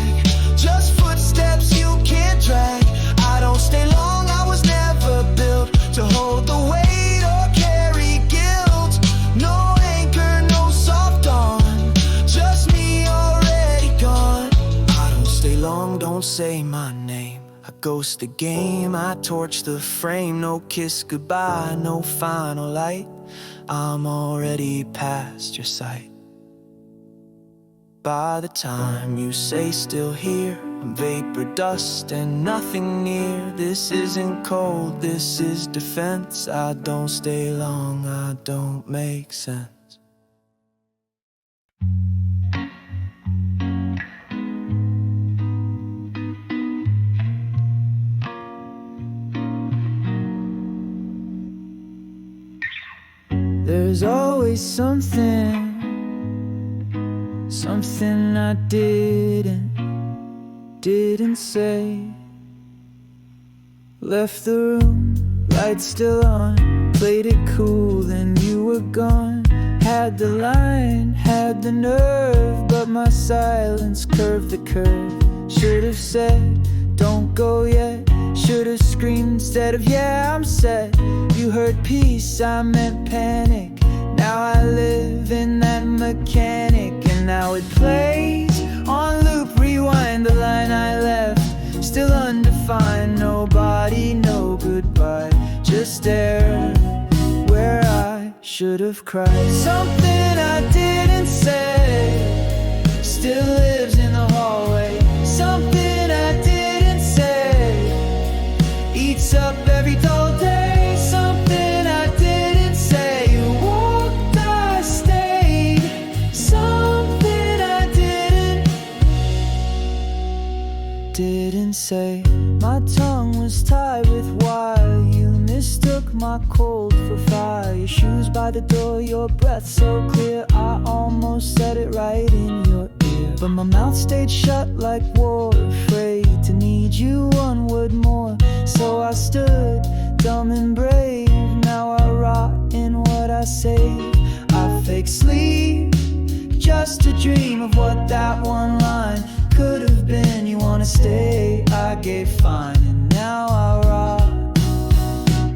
just footsteps you can't drag. I don't stay long, I was never built to hold the weight or carry guilt. No anchor, no soft dawn, just me already gone. I don't stay long, don't say my name. I ghost the game, I torch the frame. No kiss goodbye, no final light, I'm already past your sight. By the time you say still here, I'm vapor dust and nothing near. This isn't cold, this is defense. I don't stay long, I don't make sense. There's always something I didn't say. Left the room, lights still on, played it cool, then you were gone. Had the line, had the nerve, but my silence curved the curve. Should've said, don't go yet. Should've screamed instead of yeah, I'm set. You heard peace, I meant panic. Now I live in that mechanic, and now it plays on loop, rewind the line I left. Still undefined, nobody, no goodbye, just air where I should've cried. Something I didn't say still lives in the hallway. Something I didn't say eats up every dull day. Something I didn't say, you walked, I stayed. Something didn't say. My tongue was tied with wire. You mistook my cold for fire. Your shoes by the door, your breath so clear. I almost said it right in your ear, but my mouth stayed shut like war, afraid to need you one word more. So I stood dumb and brave. Now I rot in what I say. I fake sleep just to dream of what that one line could have been. You wanna stay, I gave fine, and now I rot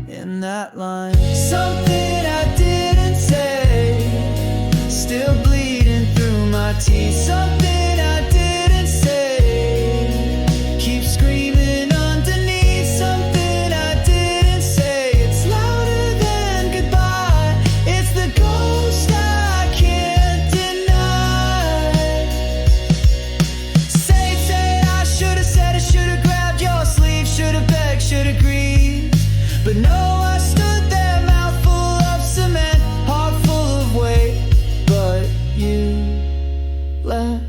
in that line. Something I didn't say, still bleeding through my teeth. Something I didn't say, keep screaming underneath. Something I didn't say, it's louder than goodbye. It's the ghost I can't deny. Say I should've said, I should've grabbed your sleeve, should've begged, should've grieved. But no, I stood there, mouth full of cement, heart full of weight. But you left.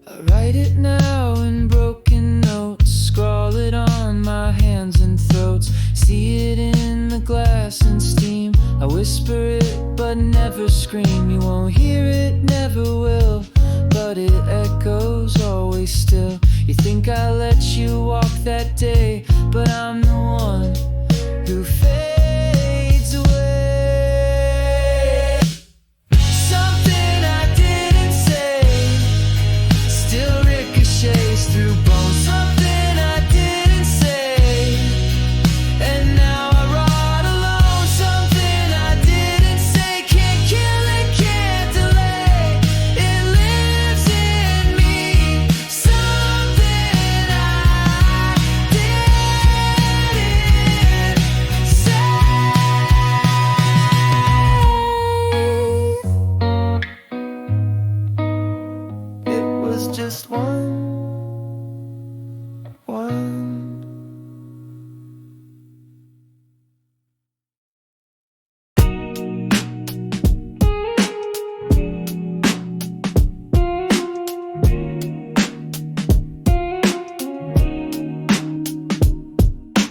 I write it now in broken notes, scrawl it on my hands and throats. See it in the glass and steam. I whisper it but never scream. You won't hear it, never will, but it echoes always still. You think I let you walk that day, but I'm the one who fades away. Something I didn't say still ricochets through bones. Something I didn't say, and now I rot alone. Something I didn't say, can't kill it, can't delay. It lives in me. Something I didn't say. It was just one.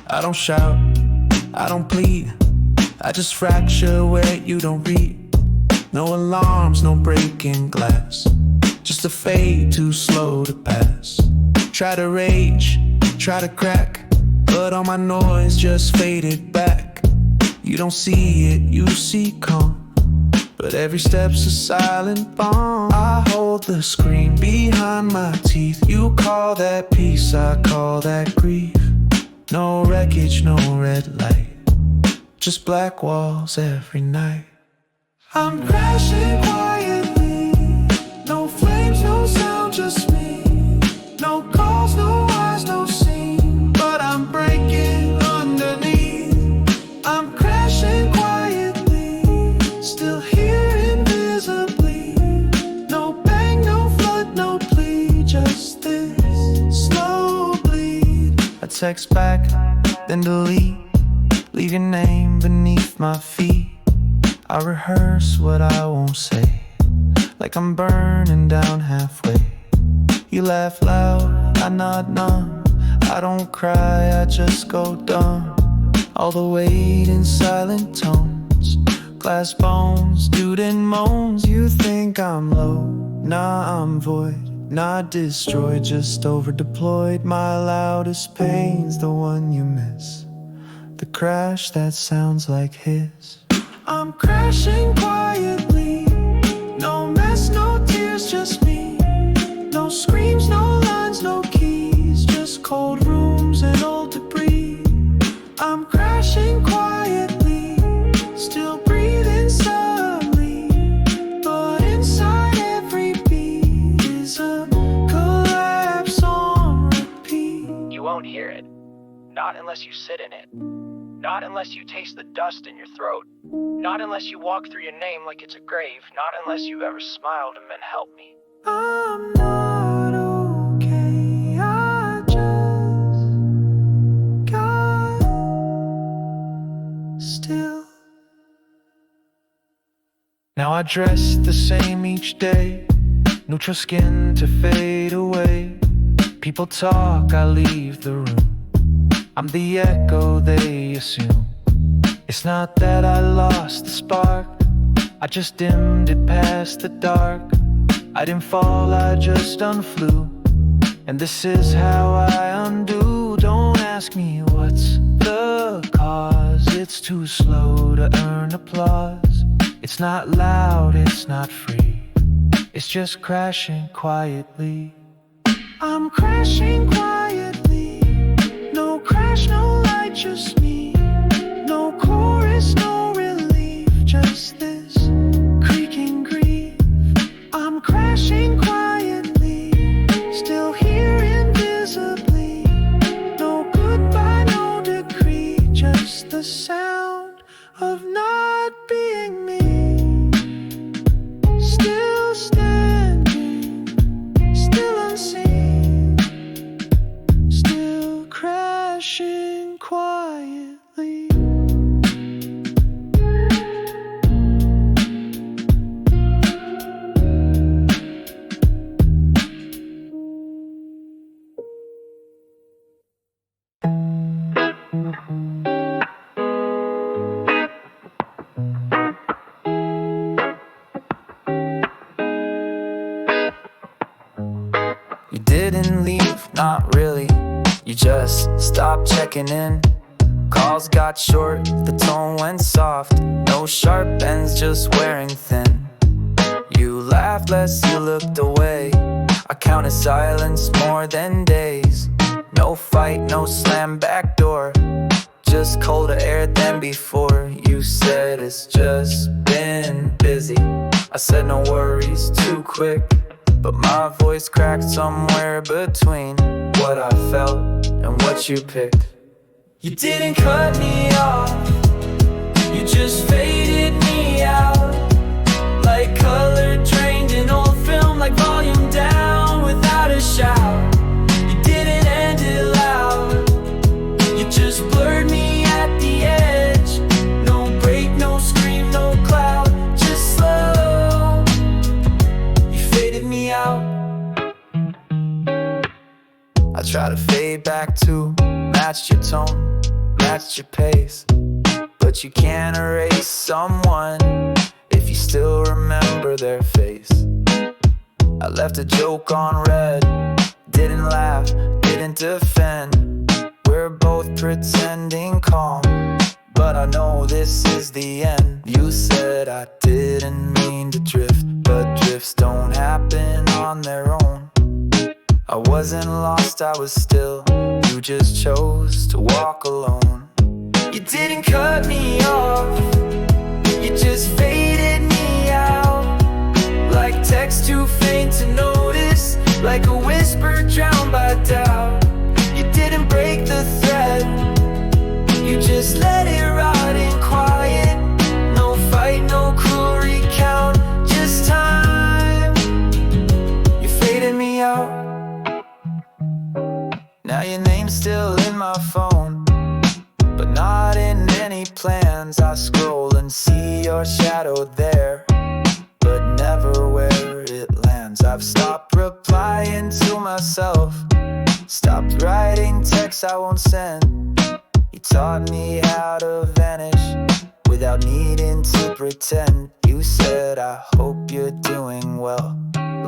I don't shout, I don't plead, I just fracture where you don't read. No alarms, no breaking glass, just a fade too slow to pass. Try to rage, try to crack, but all my noise just faded back. You don't see it, you see calm, but every step's a silent bomb. I hold the scream behind my teeth. You call that peace, I call that grief. No wreckage, no red light, just black walls every night. I'm crashing quietly, no flames, no sound, just me. No calls, no eyes, no scene, but I'm breaking underneath. I'm crashing quietly, still here invisibly. No bang, no flood, no plea, just this slow bleed. I text back, then delete, leave your name beneath my feet. I rehearse what I won't say, like I'm burning down halfway. You laugh loud, I nod numb. I don't cry, I just go dumb. All the weight in silent tones, glass bones, student moans. You think I'm low, nah I'm void, not destroyed, just over-deployed. My loudest pain's the one you miss, the crash that sounds like his. I'm crashing quietly, no mess, no tears, just me. No screams, no lines, no keys, just cold rooms and old debris. I'm crashing quietly, still breathing subtly, but inside every beat is a collapse on repeat. You won't hear it, not unless you sit in it, not unless you taste the dust in your throat, not unless you walk through your name like it's a grave, not unless you've ever smiled and been help me. I'm not okay, I just got still. Now I dress the same each day, neutral skin to fade away. People talk, I leave the room. I'm the echo they assume. It's not that I lost the spark, I just dimmed it past the dark. I didn't fall, I just unflew. And this is how I undo. Don't ask me what's the cause. It's too slow to earn applause. It's not loud, it's not free. It's just crashing quietly. I'm crashing quietly. No crash, no light, just me. No chorus, no relief. Just this creaking grief. I'm crashing quietly. Still here invisibly. No goodbye, no decree. Just the sound of not being me. Still standing, still unseen, still crashing quietly. You didn't leave, not really. You just stopped checking in. Calls got short, the tone went soft. No sharp ends, just wearing thin. You laughed less, you looked away. I counted silence more than days. No fight, no slam back door. Just colder air than before. You said it's just been busy. I said no worries, too quick. But my voice cracked somewhere between what I felt and what you picked. You didn't cut me off, you just faded me out. Like color drained in old film, like volume down without a shout. You didn't end it loud, you just blurred me at the edge. No break, no scream, no cloud, just slow. You faded me out. I try to fade back to match your tone, match your pace. But you can't erase someone if you still remember their face. I left a joke on red, didn't laugh, didn't defend. We're both pretending calm, but I know this is the end. You said I didn't mean to drift, but drifts don't happen on their own. I wasn't lost, I was still. You just chose to walk alone. You didn't cut me off, you just faded me out. Like text too faint to notice, like a whisper drowned by doubt. You didn't break the thread, you just let it rot in quiet. No fight, no cruel recount, just time. You faded me out. Now your name's still in my phone, but not in any plans. I scroll and see your shadow there, but never where it lands. I've stopped replying to myself, stopped writing texts I won't send. You taught me how to vanish without needing to pretend. You said I hope you're doing well,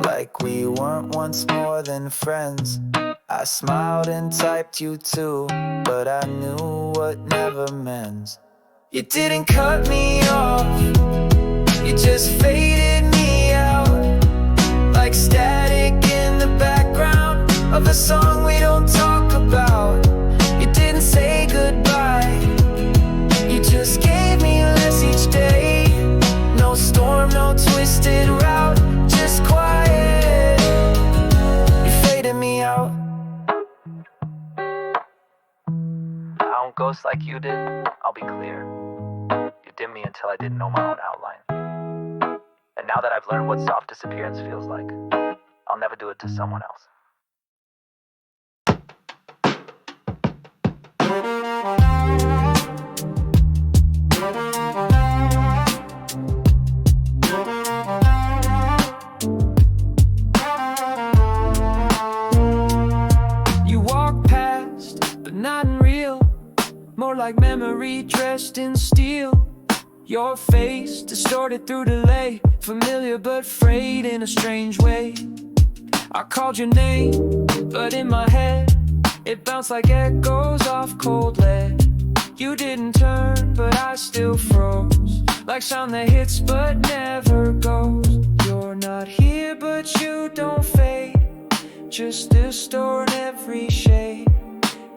like we weren't once more than friends. I smiled and typed you too, but I knew what never mends. You didn't cut me off, you just faded me out. Like static in the background of a song we don't talk about. You didn't say goodbye, you just gave me less each day. No storm, no twisted route, just quiet. You faded me out. I don't ghost like you did, I'll be clear. You dimmed me until I didn't know my own outline. And now that I've learned what soft disappearance feels like, I'll never do it to someone else. like memory dressed in steel. Your face distorted through delay, familiar but frayed in a strange way. I called your name, but in my head it bounced like echoes off cold lead. You didn't turn, but I still froze, like sound that hits but never goes. You're not here, but you don't fade, just distorted every shade.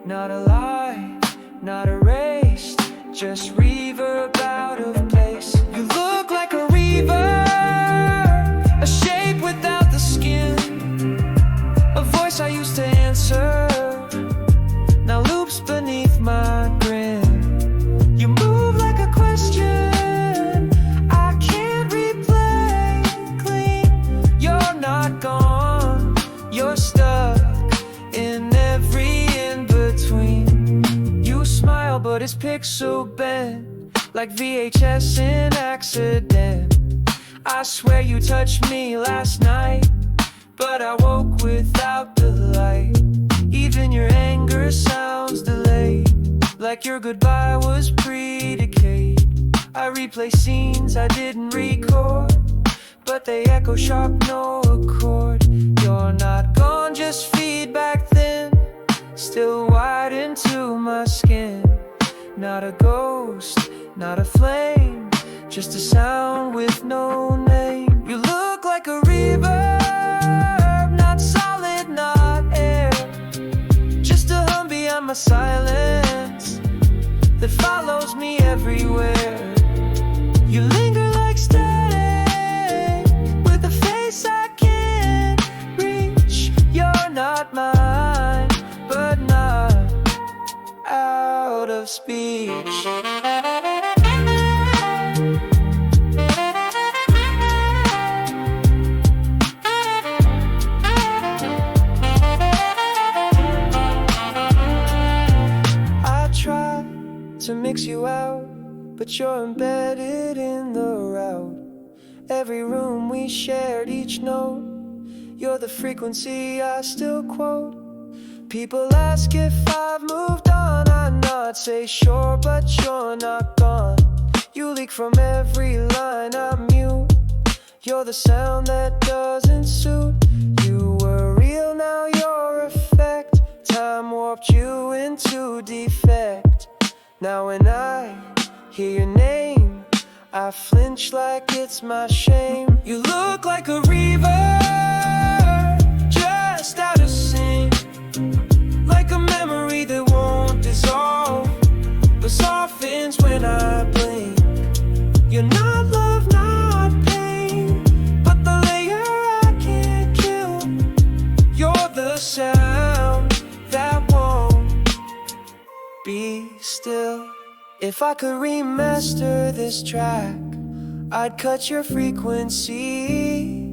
Not alive, not erased, just reverb out of place. You look like a reverb, a shape without the skin, a voice I used to answer, now loops beneath my grin. You move like a question I can't replay clean. You're not gone, you're stuck in every in-between. You smile but it's pixel bent, like VHS in accident. I swear you touched me last night, but I woke without the light. Even your anger sounds delayed, like your goodbye was pre-decayed. I replay scenes I didn't record, but they echo sharp, no accord. You're not gone, just feedback thin, still white into my skin. Not a ghost, not a flame, just a sound with no name. You look like a reverb, not solid, not air, just a hum beyond my silence that follows me everywhere. You linger like static, with a face I can't reach. You're not mine, but not out of speech. To mix you out, but you're embedded in the route. Every room we shared, each note, you're the frequency I still quote. People ask if I've moved on, I nod, say sure, but you're not gone. You leak from every line I mute, you're the sound that doesn't suit. You were real, now you're effect, time warped you into defect. Now when I hear your name, I flinch like it's my shame. You look like a reverb, just out of sync, like a memory that won't dissolve, but softens when I blink. You're not love, not pain, but the layer I can't kill. You're the sound that won't be still. If I could remaster this track, I'd cut your frequency,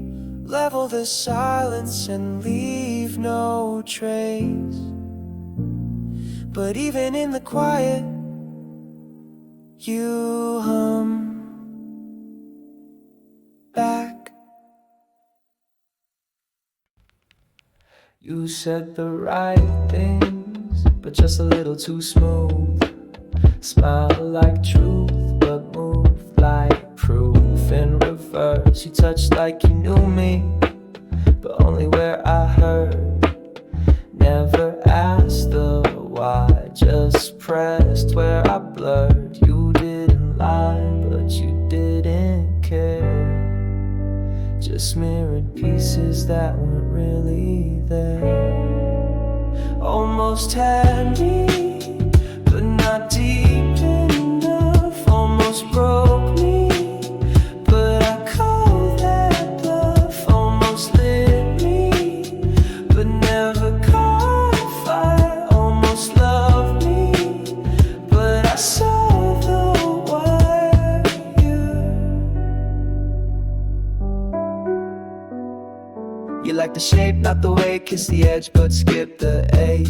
level the silence and leave no trace. But even in the quiet, you hum back. You said the right things, but just a little too smooth. Smile like truth, but move like proof in reverse. You touched like you knew me, but only where I heard. Never asked the why, just pressed where I blurred. You didn't lie, but you didn't care. Just mirrored pieces that weren't really there. Almost had me, but not deep enough. Almost broke me, but I called that bluff. Almost lit me, but never caught fire. Almost loved me, but I saw the wire. You like the shape, not the way. Kiss the edge, but skip the ache.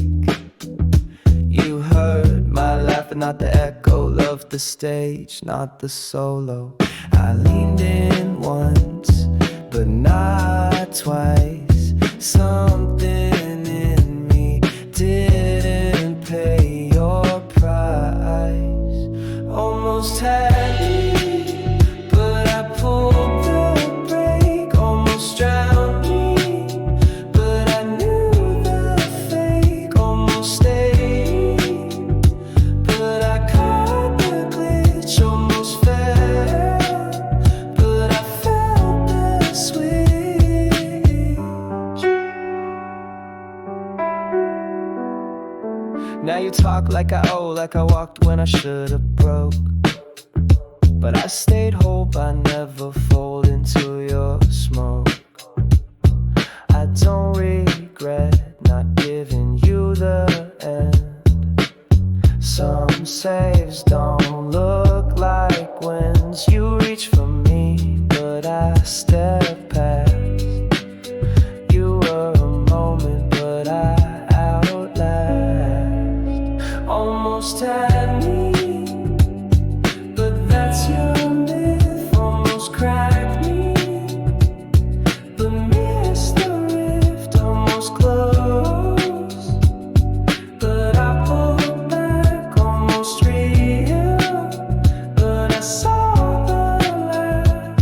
You heard my laugh and not the echo. Loved the stage, not the solo. I leaned in once, but not twice. Something in me didn't pay your price. you talk like I owe, like I walked when I should've broke. But I stayed whole by never fold into your smoke. I don't regret not giving you the end. Some saves don't look like wins. You reach for me, but I step past. You were a moment, but I outlast. Almost had me, but that's your myth. Almost cracked me, but missed the rift. Almost close, but I pulled back. Almost real, but I saw the lack.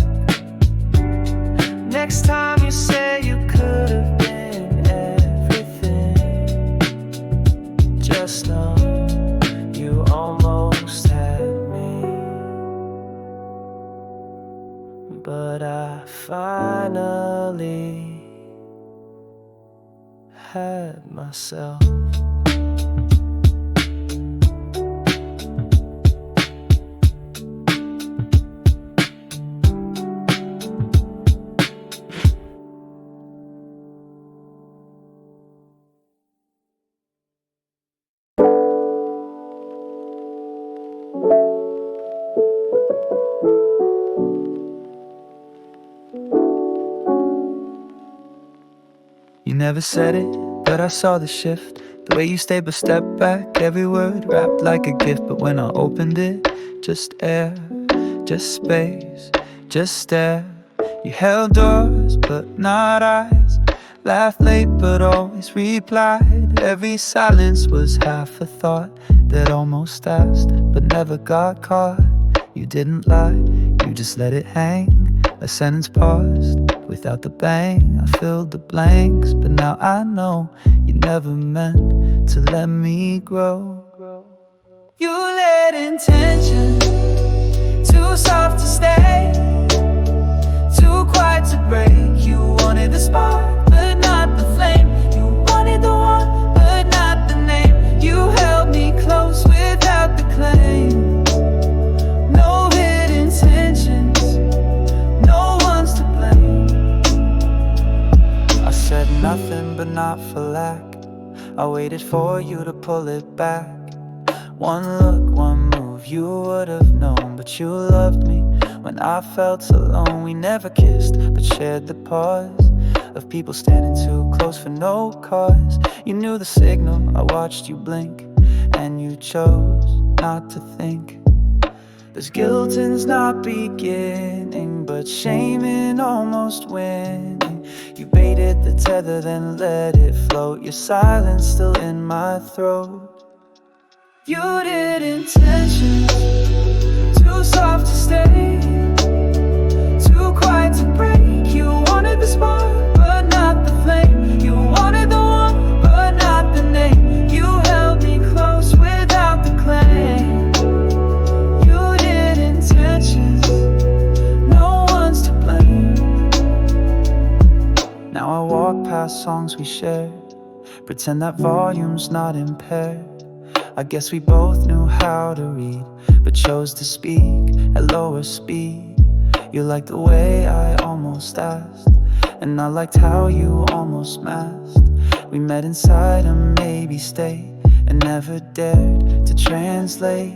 Next time you say you could have been everything, just know you almost had me. But I finally had myself. You never said it, but I saw the shift. The way you stayed but stepped back, every word wrapped like a gift. But when I opened it, just air, just space, just stare. You held doors, but not eyes. Laughed late, but always replied. Every silence was half a thought that almost asked, but never got caught. You didn't lie, you just let it hang. A sentence paused without the bang. I filled the blanks, but now I know you never meant to let me grow. You let intention too soft to stay, too quiet to break. You wanted the spark, but not the flame. You wanted the one, but not the name. You held me close without the claim. No hidden tensions, no one's to blame. I said nothing, but not for lack. I waited for you to pull it back. One look, one move, you would have known. But you loved me when I felt alone. We never kissed, but shared the pause of people standing too close for no cause. You knew the signal, I watched you blink, and you chose not to think. There's guilt in not beginning, but shame in almost winning. You baited the tether, then let it float. Your silence still in my throat. You did intention too soft to stay, too quiet to break. You wanted the spark, but not the flame. You wanted the one, but not the name. You held me close without the claim. You did intentions, no one's to blame. Now I walk past songs we shared, pretend that volume's not impaired. I guess we both knew how to read, but chose to speak at lower speed. You liked the way I almost asked, and I liked how you almost masked. We met inside and maybe stayed, and never dared to translate.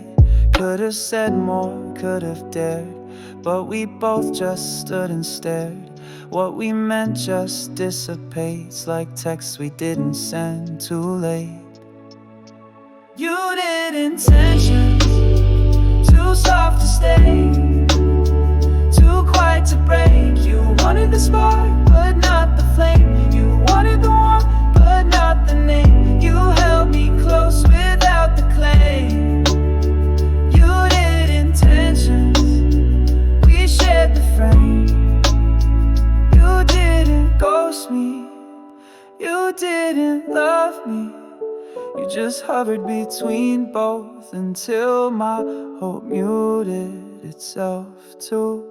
Could have said more, could have dared, but we both just stood and stared. What we meant just dissipates like texts we didn't send too late. You did intentions too soft to stay, too quiet to break. You wanted the spark, but not the flame. You wanted the one, but not the name. You held me close without the claim. You did intentions, we shared the frame. You didn't ghost me, you didn't love me. You just hovered between both until my hope muted itself too.